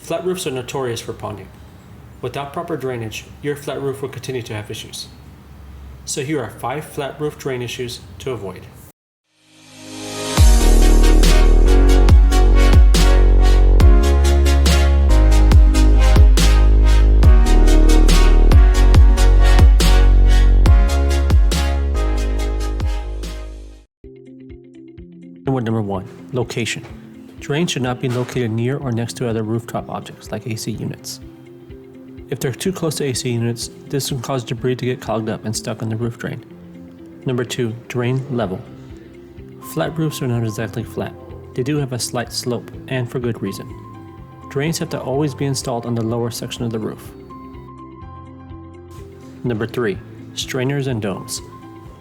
Flat roofs are notorious for ponding. Without proper drainage, your flat roof will continue to have issues. So here are 5 flat roof drain issues to avoid. Number 1, location. Drains should not be located near or next to other rooftop objects like AC units. If they're too close to AC units, this can cause debris to get clogged up and stuck on the roof drain. Number 2, drain level. Flat roofs are not exactly flat. They do have a slight slope, and for good reason. Drains have to always be installed on the lower section of the roof. Number 3, strainers and domes.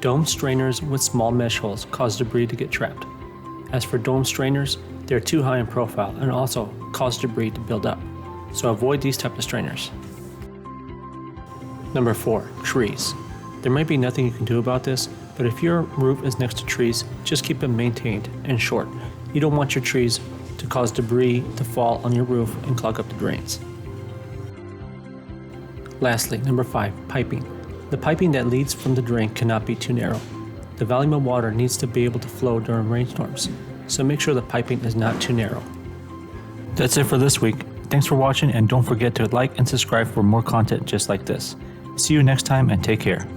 Dome strainers with small mesh holes cause debris to get trapped. As for dome strainers, they're too high in profile and also cause debris to build up, so avoid these type of strainers. Number 4, trees. There might be nothing you can do about this, but if your roof is next to trees, just keep them maintained and short. You don't want your trees to cause debris to fall on your roof and clog up the drains. Lastly, number 5, piping. The piping that leads from the drain cannot be too narrow. The volume of water needs to be able to flow during rainstorms, so make sure the piping is not too narrow. That's it for this week. Thanks for watching, and don't forget to like and subscribe for more content just like this. See you next time, and take care.